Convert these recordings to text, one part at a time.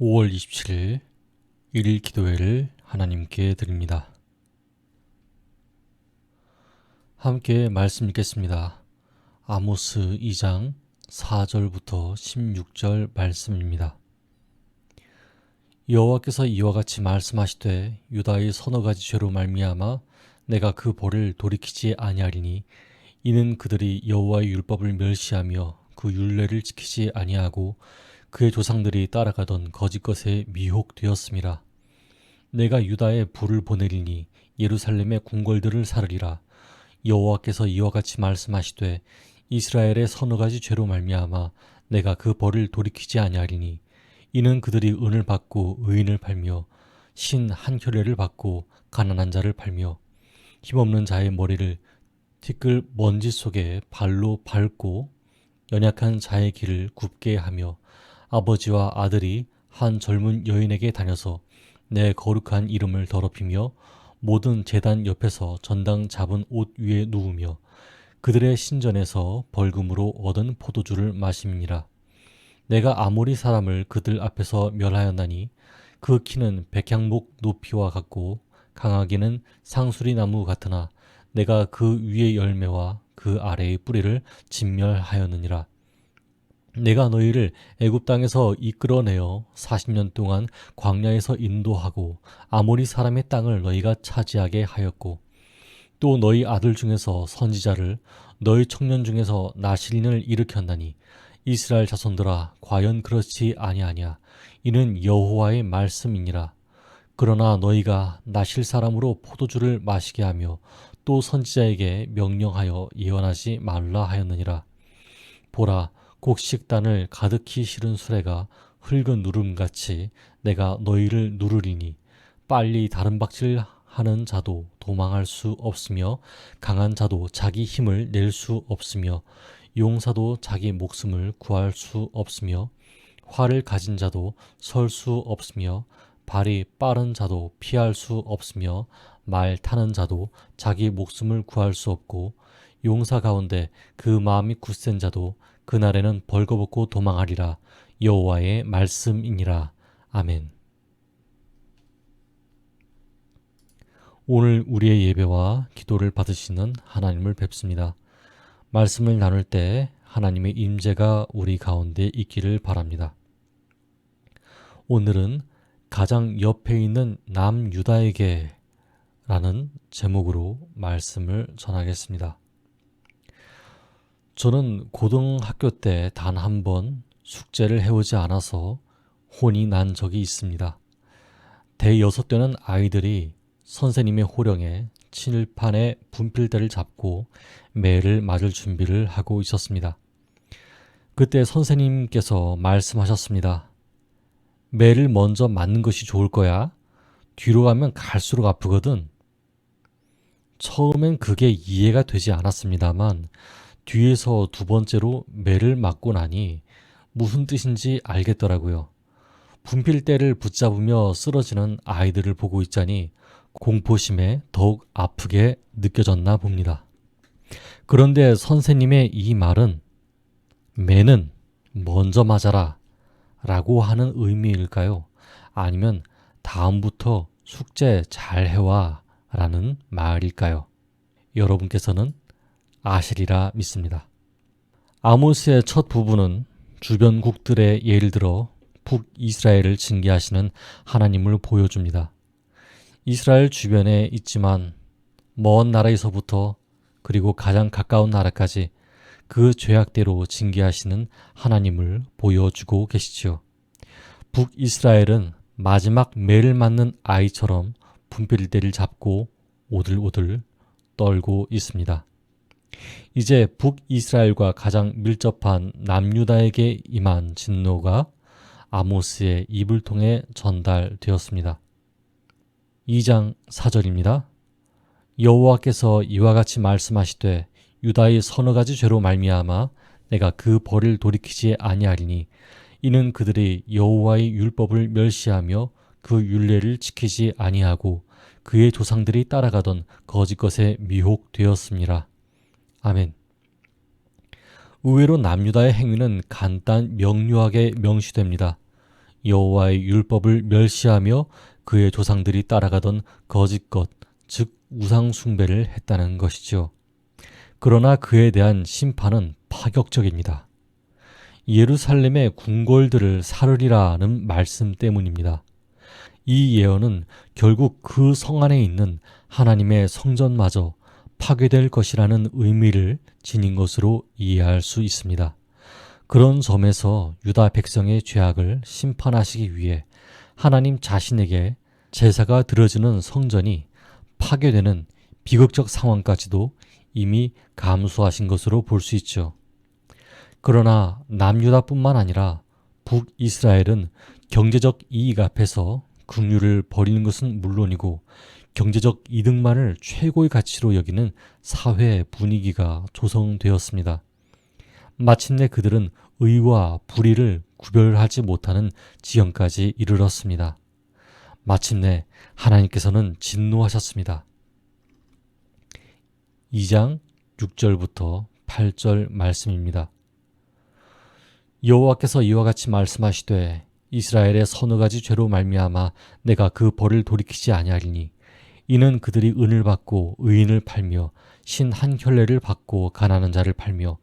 5월 27일 일일 기도회를 하나님께 드립니다. 함께 말씀 읽겠습니다. 아모스 2장 4절부터 16절 말씀입니다. 여호와께서 이와 같이 말씀하시되 유다의 서너 가지 죄로 말미암아 내가 그 벌을 돌이키지 아니하리니 이는 그들이 여호와의 율법을 멸시하며 그 율례를 지키지 아니하고 그의 조상들이 따라가던 거짓 것에 미혹되었음이라. 내가 유다에 불을 보내리니 예루살렘의 궁궐들을 사르리라. 여호와께서 이와 같이 말씀하시되 이스라엘의 서너 가지 죄로 말미암아 내가 그 벌을 돌이키지 아니하리니 이는 그들이 은을 받고 의인을 팔며 신 한 켤레를 받고 가난한 자를 팔며 힘없는 자의 머리를 티끌 먼지 속에 발로 밟고 연약한 자의 길을 굽게 하며 아버지와 아들이 한 젊은 여인에게 다녀서 내 거룩한 이름을 더럽히며 모든 제단 옆에서 전당 잡은 옷 위에 누우며 그들의 신전에서 벌금으로 얻은 포도주를 마심이니라. 내가 아모리 사람을 그들 앞에서 멸하였나니 그 키는 백향목 높이와 같고 강하기는 상수리 나무 같으나 내가 그 위의 열매와 그 아래의 뿌리를 진멸하였느니라. 내가 너희를 애굽 땅에서 이끌어내어 40년 동안 광야에서 인도하고 아모리 사람의 땅을 너희가 차지하게 하였고 또 너희 아들 중에서 선지자를 너희 청년 중에서 나실인을 일으켰나니 이스라엘 자손들아 과연 그렇지 아니하냐. 이는 여호와의 말씀이니라. 그러나 너희가 나실 사람으로 포도주를 마시게 하며 또 선지자에게 명령하여 예언하지 말라 하였느니라. 보라, 곡식단을 가득히 실은 수레가 흙은 누름같이 내가 너희를 누르리니 빨리 다른 박질 하는 자도 도망할 수 없으며 강한 자도 자기 힘을 낼 수 없으며 용사도 자기 목숨을 구할 수 없으며 활을 가진 자도 설 수 없으며 발이 빠른 자도 피할 수 없으며 말 타는 자도 자기 목숨을 구할 수 없고 용사 가운데 그 마음이 굳센 자도 그날에는 벌거벗고 도망하리라. 여호와의 말씀이니라. 아멘. 오늘 우리의 예배와 기도를 받으시는 하나님을 뵙습니다. 말씀을 나눌 때 하나님의 임재가 우리 가운데 있기를 바랍니다. 오늘은 가장 옆에 있는 남유다에게 라는 제목으로 말씀을 전하겠습니다. 저는 고등학교 때 단 한 번 숙제를 해오지 않아서 혼이 난 적이 있습니다. 대여섯 되는 아이들이 선생님의 호령에 칠판에 분필대를 잡고 매를 맞을 준비를 하고 있었습니다. 그때 선생님께서 말씀하셨습니다. 매를 먼저 맞는 것이 좋을 거야. 뒤로 가면 갈수록 아프거든. 처음엔 그게 이해가 되지 않았습니다만 뒤에서 두 번째로 매를 맞고 나니 무슨 뜻인지 알겠더라고요. 분필대를 붙잡으며 쓰러지는 아이들을 보고 있자니 공포심에 더욱 아프게 느껴졌나 봅니다. 그런데 선생님의 이 말은 매는 먼저 맞아라 라고 하는 의미일까요? 아니면 다음부터 숙제 잘 해와 라는 말일까요? 여러분께서는 아시리라 믿습니다. 아모스의 첫 부분은 주변국들의 예를 들어 북이스라엘을 징계하시는 하나님을 보여줍니다. 이스라엘 주변에 있지만 먼 나라에서부터 그리고 가장 가까운 나라까지 그 죄악대로 징계하시는 하나님을 보여주고 계시지요. 북이스라엘은 마지막 매를 맞는 아이처럼 분필대를 잡고 오들오들 떨고 있습니다. 이제 북이스라엘과 가장 밀접한 남유다에게 임한 진노가 아모스의 입을 통해 전달되었습니다. 2장 4절입니다. 여호와께서 이와 같이 말씀하시되 유다의 서너 가지 죄로 말미암아 내가 그 벌을 돌이키지 아니하리니 이는 그들이 여호와의 율법을 멸시하며 그 율례를 지키지 아니하고 그의 조상들이 따라가던 거짓 것에 미혹되었습니다. 아멘. 의외로 남유다의 행위는 간단 명료하게 명시됩니다. 여호와의 율법을 멸시하며 그의 조상들이 따라가던 거짓것, 즉 우상 숭배를 했다는 것이죠. 그러나 그에 대한 심판은 파격적입니다. 예루살렘의 궁궐들을 사르리라는 말씀 때문입니다. 이 예언은 결국 그 성 안에 있는 하나님의 성전마저 파괴될 것이라는 의미를 지닌 것으로 이해할 수 있습니다. 그런 점에서 유다 백성의 죄악을 심판하시기 위해 하나님 자신에게 제사가 드려지는 성전이 파괴되는 비극적 상황까지도 이미 감수하신 것으로 볼 수 있죠. 그러나 남유다뿐만 아니라 북이스라엘은 경제적 이익 앞에서 긍휼을 버리는 것은 물론이고 경제적 이득만을 최고의 가치로 여기는 사회 분위기가 조성되었습니다. 마침내 그들은 의와 불의를 구별하지 못하는 지경까지 이르렀습니다. 마침내 하나님께서는 진노하셨습니다. 2장 6절부터 8절 말씀입니다. 여호와께서 이와 같이 말씀하시되 이스라엘의 서너 가지 죄로 말미암아 내가 그 벌을 돌이키지 아니하리니 이는 그들이 은을 받고 의인을 팔며 신 한 켤레를 받고 가난한 자를 팔며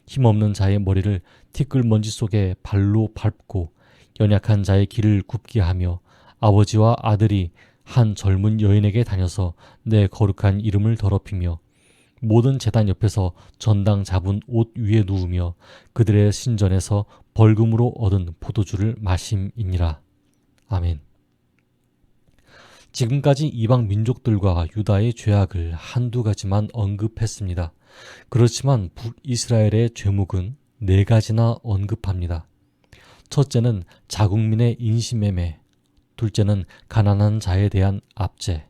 힘없는 자의 머리를 티끌먼지 속에 발로 밟고 연약한 자의 길을 굽게 하며 아버지와 아들이 한 젊은 여인에게 다녀서 내 거룩한 이름을 더럽히며 모든 제단 옆에서 전당 잡은 옷 위에 누우며 그들의 신전에서 벌금으로 얻은 포도주를 마심이니라. 아멘. 지금까지 이방 민족들과 유다의 죄악을 한두 가지만 언급했습니다. 그렇지만 북이스라엘의 죄목은 네 가지나 언급합니다. 첫째는 자국민의 인신매매, 둘째는 가난한 자에 대한 압제,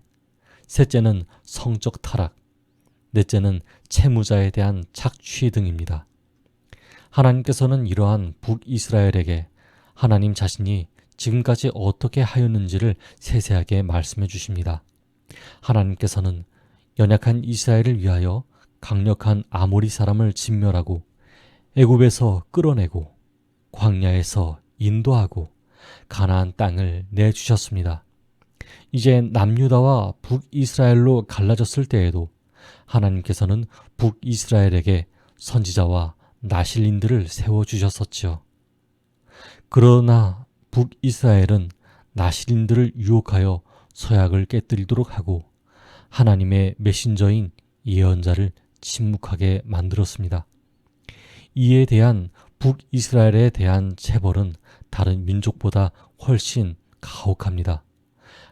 셋째는 성적 타락, 넷째는 채무자에 대한 착취 등입니다. 하나님께서는 이러한 북이스라엘에게 하나님 자신이 지금까지 어떻게 하였는지를 세세하게 말씀해 주십니다. 하나님께서는 연약한 이스라엘을 위하여 강력한 아모리 사람을 진멸하고 애굽에서 끌어내고 광야에서 인도하고 가나안 땅을 내주셨습니다. 이제 남유다와 북이스라엘로 갈라졌을 때에도 하나님께서는 북이스라엘에게 선지자와 나실인들을 세워주셨었지요. 그러나 북이스라엘은 나실인들을 유혹하여 서약을 깨뜨리도록 하고 하나님의 메신저인 예언자를 침묵하게 만들었습니다. 이에 대한 북이스라엘에 대한 체벌은 다른 민족보다 훨씬 가혹합니다.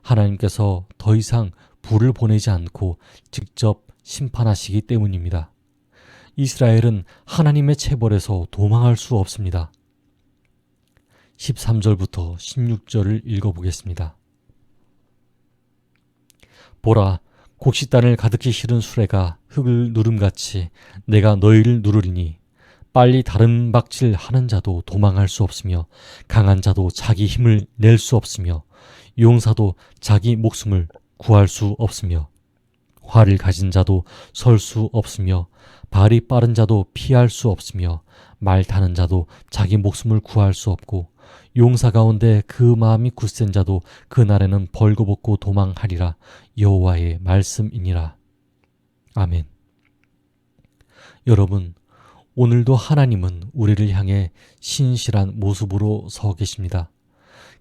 하나님께서 더 이상 불을 보내지 않고 직접 심판하시기 때문입니다. 이스라엘은 하나님의 체벌에서 도망할 수 없습니다. 13절부터 16절을 읽어보겠습니다. 보라, 곡식단을 가득히 실은 수레가 흙을 누름같이 내가 너희를 누르리니 빨리 다른 박질 하는 자도 도망할 수 없으며 강한 자도 자기 힘을 낼 수 없으며 용사도 자기 목숨을 구할 수 없으며 활을 가진 자도 설 수 없으며 발이 빠른 자도 피할 수 없으며 말 타는 자도 자기 목숨을 구할 수 없고 용사 가운데 그 마음이 굳센 자도 그날에는 벌거벗고 도망하리라. 여호와의 말씀이니라. 아멘. 여러분, 오늘도 하나님은 우리를 향해 신실한 모습으로 서 계십니다.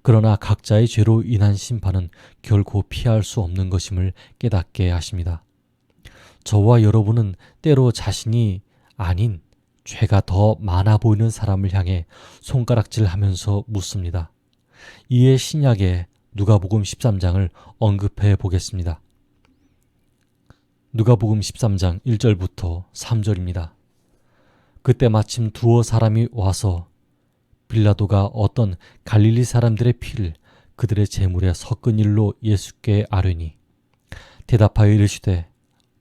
그러나 각자의 죄로 인한 심판은 결코 피할 수 없는 것임을 깨닫게 하십니다. 저와 여러분은 때로 자신이 아닌 죄가 더 많아 보이는 사람을 향해 손가락질하면서 묻습니다. 이에 신약의 누가복음 13장을 언급해 보겠습니다. 누가복음 13장 1절부터 3절입니다. 그때 마침 두어 사람이 와서 빌라도가 어떤 갈릴리 사람들의 피를 그들의 제물에 섞은 일로 예수께 아뢰니 대답하여 이르시되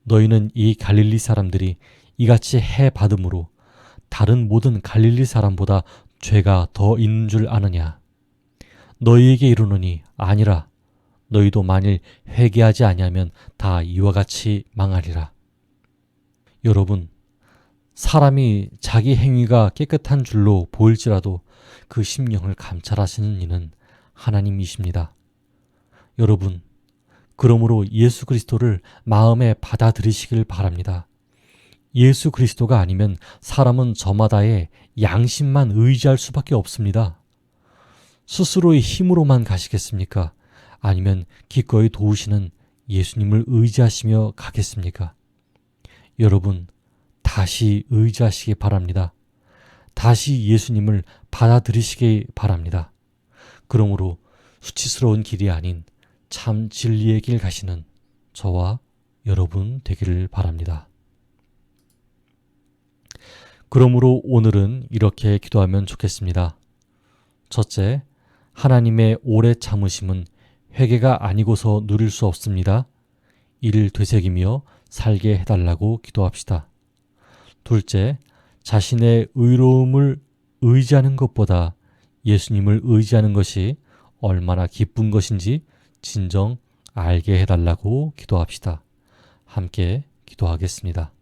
너희는 이 갈릴리 사람들이 이같이 해 받음으로 다른 모든 갈릴리 사람보다 죄가 더 있는 줄 아느냐? 너희에게 이르노니 아니라. 너희도 만일 회개하지 아니하면 다 이와 같이 망하리라. 여러분, 사람이 자기 행위가 깨끗한 줄로 보일지라도 그 심령을 감찰하시는 이는 하나님이십니다. 여러분, 그러므로 예수 그리스도를 마음에 받아들이시길 바랍니다. 예수 그리스도가 아니면 사람은 저마다의 양심만 의지할 수밖에 없습니다. 스스로의 힘으로만 가시겠습니까? 아니면 기꺼이 도우시는 예수님을 의지하시며 가겠습니까? 여러분, 다시 의지하시기 바랍니다. 다시 예수님을 받아들이시기 바랍니다. 그러므로 수치스러운 길이 아닌 참 진리의 길 가시는 저와 여러분 되기를 바랍니다. 그러므로 오늘은 이렇게 기도하면 좋겠습니다. 첫째, 하나님의 오래 참으심은 회개가 아니고서 누릴 수 없습니다. 이를 되새기며 살게 해달라고 기도합시다. 둘째, 자신의 의로움을 의지하는 것보다 예수님을 의지하는 것이 얼마나 기쁜 것인지 진정 알게 해달라고 기도합시다. 함께 기도하겠습니다.